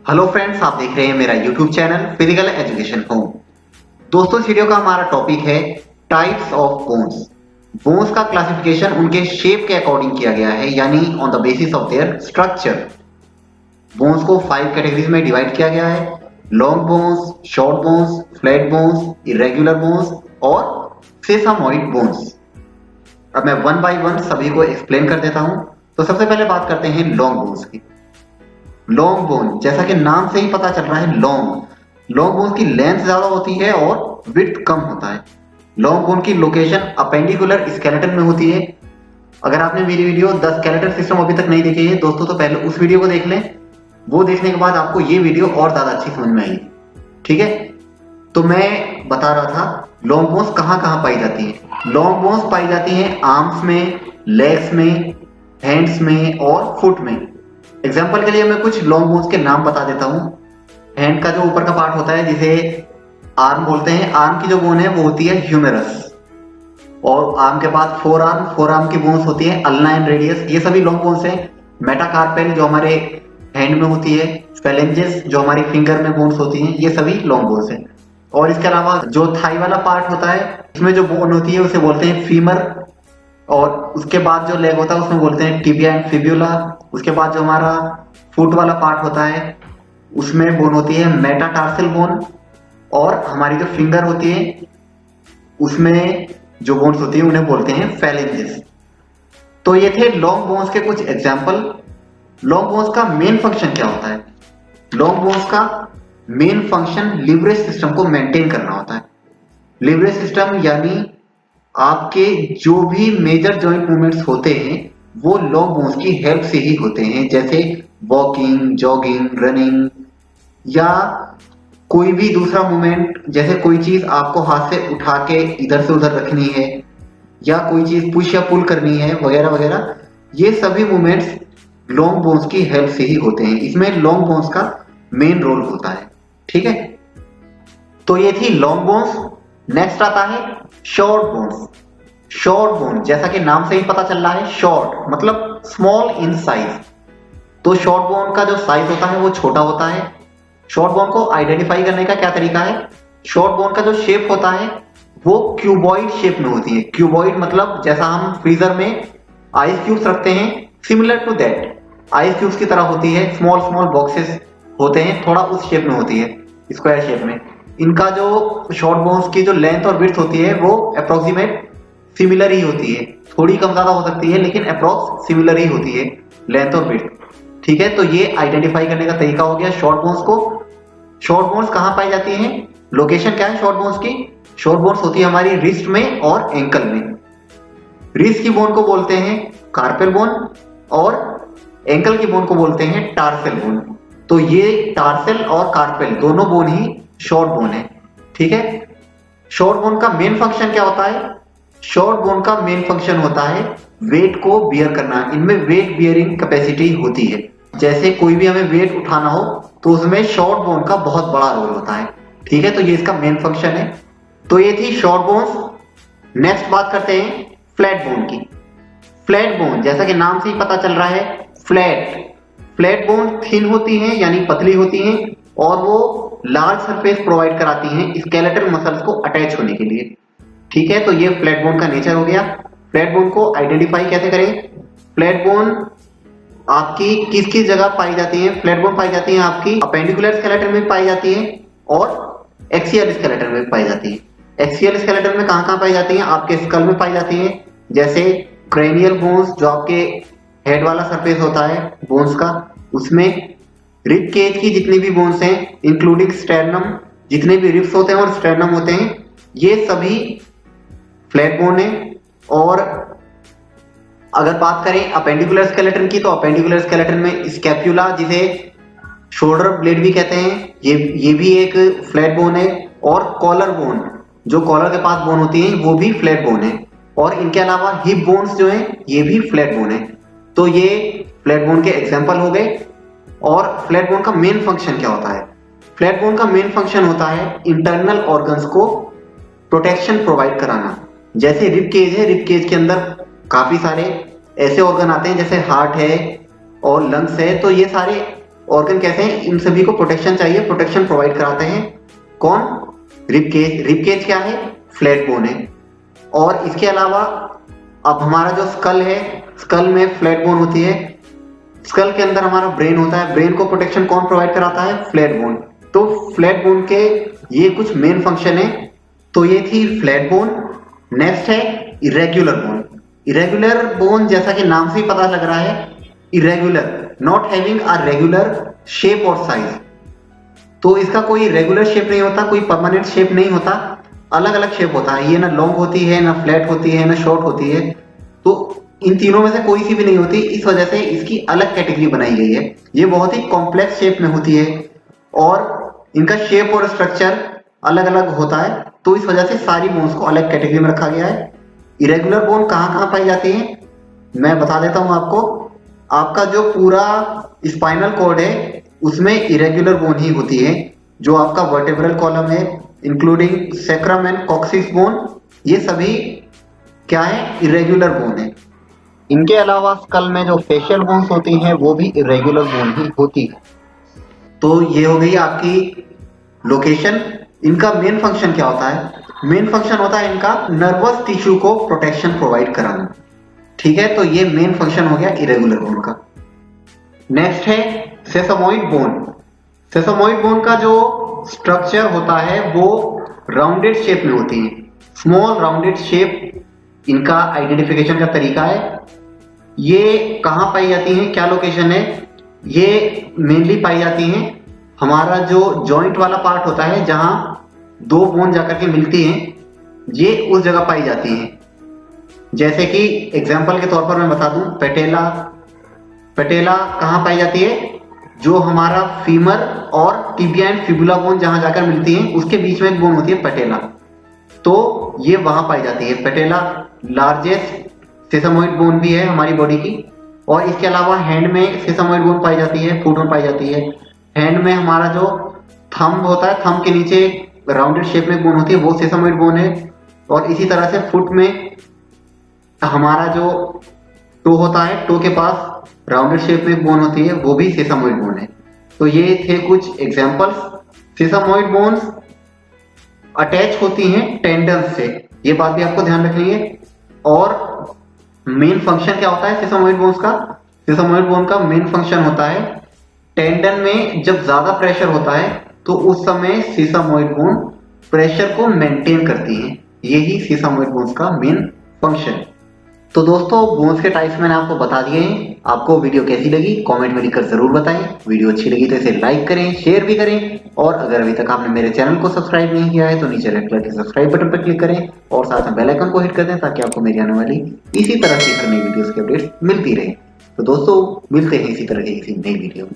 Hello friends, आप देख रहे हैं मेरा YouTube channel physical education home. दोस्तों, इस वीडियो का हमारा टॉपिक है टाइप्स ऑफ बोन्स। बोन्स का क्लासिफिकेशन उनके शेप के अकॉर्डिंग किया गया है, यानी on the basis of their structure. Bones को 5 कैटेगरीज में डिवाइड किया गया है: long bones, short bones, flat bones, irregular bones और सेसामोइड बोन्स। अब मैं वन बाय वन सभी को एक्सप्लेन कर देता हूं। तो सबसे पहले बात करते हैं लॉन्ग बोन्स की। लॉन्ग बोन, जैसा कि नाम से ही पता चल रहा है, लॉन्ग बोन की लेंथ ज्यादा होती है और विड्थ कम होता है। लॉन्ग बोन की लोकेशन अपेंडिकुलर स्केलेटन में होती है। अगर आपने मेरी वीडियो द स्केलेटन सिस्टम अभी तक नहीं देखी है दोस्तों, तो पहले उस वीडियो को देख लें। वो देखने के बाद आपको ये वीडियो और ज्यादा अच्छी समझ में आएगी। ठीक है, तो मैं बता रहा था लॉन्ग बोन्स कहाँ कहाँ पाई जाती है। लॉन्ग बोन्स पाई जाती हैं आर्म्स में, लेग्स में, हैंड्स में और फुट में। एग्जाम्पल के लिए मैं कुछ लॉन्ग बोन्स के नाम बता देता हूं। हैंड का जो ऊपर का पार्ट होता है, जिसे आर्म बोलते हैं, आर्म की जो बोन है वो होती है ह्यूमेरस। और आर्म के बाद फोर आर्म की बोन्स होती है अल्ना एंड रेडियस। ये सभी लॉन्ग बोन्स हैं। मेटाकार्पेल जो हमारे हैंड में होती है, फेलेंजेस जो हमारी फिंगर में बोन्स होती हैं, ये सभी लॉन्ग बोन्स हैं। और इसके अलावा जो थाई वाला पार्ट होता है, उसमें जो बोन होती है उसे बोलते हैं फीमर। और उसके बाद जो लेग होता है उसमें बोलते हैं टिबिया एंड फिब्यूला। उसके बाद जो हमारा फुट वाला पार्ट होता है उसमें बोन होती है मेटाटार्सल बोन। और हमारी जो फिंगर होती है उसमें जो बोन्स होती है उन्हें बोलते हैं फैलेंजेस। तो ये थे लॉन्ग बोन्स के कुछ एग्जाम्पल। लॉन्ग बोन्स का मेन फंक्शन क्या होता है? लॉन्ग बोन्स का मेन फंक्शन लिवरेज सिस्टम को मेंटेन करना होता है। लिवरेज सिस्टम यानी आपके जो भी मेजर जॉइंट मूवमेंट्स होते हैं वो लॉन्ग बोन्स की हेल्प से ही होते हैं, जैसे वॉकिंग, जॉगिंग, रनिंग या कोई भी दूसरा मूवमेंट। जैसे कोई चीज आपको हाथ से उठा के इधर से उधर रखनी है या कोई चीज पुश या पुल करनी है वगैरह वगैरह, ये सभी मूवमेंट्स लॉन्ग बोन्स की हेल्प से ही होते हैं। इसमें लॉन्ग बोन्स का मेन रोल होता है। ठीक है, तो ये थी लॉन्ग बोन्स। नेक्स्ट आता है शॉर्ट बोन्स। शॉर्ट बोन, जैसा कि नाम से ही पता चल रहा है, शॉर्ट मतलब स्मॉल इन साइज। तो शॉर्ट बोन का जो साइज होता है वो छोटा होता है। शॉर्ट बोन को आइडेंटिफाई करने का क्या तरीका है? शॉर्ट बोन का जो शेप होता है वो क्यूबॉइड शेप में होती है। क्यूबॉइड मतलब जैसा हम फ्रीजर में आइस क्यूब्स रखते हैं, similar to that ice cubes की तरह होती है। स्मॉल स्मॉल बॉक्सेस होते हैं, थोड़ा उस शेप में होती है, स्क्वायर शेप में। इनका जो शॉर्ट बोन्स की जो लेंथ और विड्थ होती है वो अप्रोक्सीमेट सिमिलर ही होती है। थोड़ी कम ज्यादा हो सकती है लेकिन अप्रोक्स सिमिलर ही होती है लेंथ और विड्थ। ठीक है, तो ये आइडेंटिफाई करने का तरीका हो गया शॉर्ट बोन्स को। शॉर्ट बोन्स कहां पाई जाती हैं? लोकेशन क्या है शॉर्ट बोन्स की? शॉर्ट बोन्स होती है हमारी रिस्ट में और एंकल में। रिस्ट की बोन को बोलते हैं कार्पेल बोन और एंकल की बोन को बोलते हैं टार्सेल बोन। तो ये टार्सेल और कार्पेल दोनों बोन ही शॉर्ट बोन है। ठीक है, शॉर्ट बोन का मेन फंक्शन क्या होता है? शॉर्ट बोन का मेन फंक्शन होता है वेट को बियर करना। इनमें वेट बियरिंग कैपेसिटी होती है। जैसे कोई भी हमें वेट उठाना हो तो उसमें शॉर्ट बोन का बहुत बड़ा रोल होता है। ठीक है, तो ये इसका मेन फंक्शन है। तो ये थी शॉर्ट बोन्स। नेक्स्ट बात करते हैं फ्लैट बोन की। फ्लैट बोन, जैसा कि नाम से ही पता चल रहा है, फ्लैट बोन थिन होती हैं यानी पतली होती हैं और वो लार्ज सरफेस प्रोवाइड कराती हैं स्केलेटल मसल्स को अटैच होने के लिए। ठीक है, तो ये फ्लैट बोन का नेचर हो गया। फ्लैट बोन को आइडेंटिफाई कैसे करें? फ्लैट बोन आपकी किस किस जगह पाई जाती है? फ्लैट बोन पाई जाती है आपकी अपेंडिकुलर स्केलेटन में पाई जाती है और एक्सियल स्केलेटन में पाई जाती है। एक्सियल स्केलेटन में कहां कहां पाई जाती है? आपके स्कल में पाई जाती है, जैसे क्रेनियल बोन्स जो आपके हेड वाला सरफेस होता है बोन्स का, उसमें रिब केज की जितनी भी बोन्स हैं इंक्लूडिंग स्टेर्नम, जितने भी रिब्स होते हैं और स्टेर्नम होते हैं, ये सभी फ्लैट बोन है। और अगर बात करें अपेंडिकुलर स्केलेटन की, तो अपेंडिकुलर स्केलेटन में स्कैप्यूला, जिसे शोल्डर ब्लेड भी कहते हैं, ये भी एक फ्लैट बोन है। और कॉलर बोन, जो कॉलर के पास बोन होती है, वो भी फ्लैट बोन है। और इनके अलावा हिप बोन्स जो है ये भी फ्लैट बोन है। तो ये फ्लैट बोन के एग्जाम्पल हो गए। और फ्लैट बोन का मेन फंक्शन क्या होता है? फ्लैट बोन का मेन फंक्शन होता है इंटरनल ऑर्गन्स को प्रोटेक्शन प्रोवाइड कराना। जैसे रिब केज है, रिब केज के अंदर काफी सारे ऐसे ऑर्गन आते हैं जैसे हार्ट है और लंग्स है। तो ये सारे ऑर्गन कैसे हैं, इन सभी को प्रोटेक्शन चाहिए, प्रोटेक्शन प्रोवाइड कराते हैं कौन, रिबकेज। रिबकेज क्या है, फ्लैट बोन है। और इसके अलावा अब हमारा जो स्कल है, स्कल में फ्लैट बोन होती है, स्कल के अंदर हमारा ब्रेन होता है, ब्रेन को प्रोटेक्शन कौन प्रोवाइड कराता है, फ्लैट बोन। तो फ्लैट बोन के ये कुछ मेन फंक्शन है। तो ये थी फ्लैट बोन। नेक्स्ट है इरेग्युलर बोन। इरेग्युलर बोन जैसा कि नाम से ही पता लग रहा है, irregular, not having a regular shape और साइज। तो इसका कोई रेगुलर शेप नहीं होता, कोई परमानेंट शेप नहीं होता, अलग अलग शेप होता है। ये ना लॉन्ग होती है, ना फ्लैट होती है, ना शॉर्ट होती है। तो इन तीनों में से कोई सी भी नहीं होती, इस वजह से इसकी अलग कैटेगरी बनाई गई है। ये बहुत ही कॉम्प्लेक्स शेप में होती है और इनका शेप और स्ट्रक्चर अलग अलग होता है। तो इस वजह से सारी बोन्स को अलग कैटेगरी में रखा गया है। इरेगुलर बोन कहाँ कहाँ पाई जाती है, मैं बता देता हूं आपको। आपका जो पूरा स्पाइनल कॉर्ड है उसमें इरेगुलर बोन ही होती है। जो आपका वर्टेब्रल कॉलम है including sacrum and coccyx bone, ये सभी क्या है, इरेगुलर बोन है। इनके अलावा स्कल में जो फेशियल बोन्स होती हैं वो भी इरेगुलर बोन ही होती है। तो ये हो गई आपकी लोकेशन। इनका मेन फंक्शन क्या होता है, मेन फंक्शन होता है इनका नर्वस टिश्यू को प्रोटेक्शन प्रोवाइड कराना। ठीक है, तो ये मेन फंक्शन हो गया इरेगुलर बोन का। नेक्स्ट है सेसामोइड बोन। सेसामोइड बोन का जो स्ट्रक्चर होता है वो राउंडेड शेप में होती है, स्मॉल राउंडेड शेप इनका आइडेंटिफिकेशन का तरीका है। ये कहाँ पाई जाती हैं, क्या लोकेशन है, ये मेनली पाई जाती हैं हमारा जो जॉइंट वाला पार्ट होता है जहां दो बोन जाकर के मिलती हैं, ये उस जगह पाई जाती हैं। जैसे कि एग्जांपल के तौर पर मैं बता दूं, पेटेला। पेटेला कहाँ पाई जाती है, जो हमारा फीमर और टिबिया एंड फिबुला बोन जहां जाकर मिलती हैं उसके बीच में एक बोन होती है पेटेला, तो ये वहां पाई जाती है। पेटेला लार्जेस्ट सेसामोइड बोन भी है हमारी बॉडी की। और इसके अलावा हैंड में सेसामोइड बोन पाई जाती है, फुट में पाई जाती है। हैंड में हमारा जो थंब होता है, थंब के नीचे राउंडेड शेप में बोन होती है, वो सेसामोइड बोन है। और इसी तरह से फुट में हमारा जो टो होता है, टो के पास राउंडेड शेप में बोन होती है, वो भी सेसामोइड बोन है। तो ये थे कुछ एग्जांपल्स। सेसामोइड बोन्स अटैच होती हैं टेंडन्स से, ये बात भी आपको ध्यान रखनी है। और मेन फंक्शन क्या होता है सेसामोइड बोन्स का, सेसामोइड बोन का मेन फंक्शन होता है टेंडन में जब ज्यादा प्रेशर होता है तो उस समय सेसामोइड बोन प्रेशर को मेंटेन करती है। यही सेसामोइड बोन्स का मेन फंक्शन है। तो दोस्तों बोन्स के टाइप्स मैंने आपको बता दिए हैं। आपको वीडियो कैसी लगी कमेंट में लिखकर जरूर बताएं। वीडियो अच्छी लगी तो इसे लाइक करें, शेयर भी करें। और अगर अभी तक आपने मेरे चैनल को सब्सक्राइब नहीं किया है तो नीचे रेड कलर के सब्सक्राइब बटन पर क्लिक करें और साथ में बेल आइकन को हिट कर दें ताकि आपको मेरी आने वाली इसी तरह की नई वीडियोस की अपडेट्स मिलती रहे। तो दोस्तों मिलते हैं इसी तरह की किसी नई वीडियो में।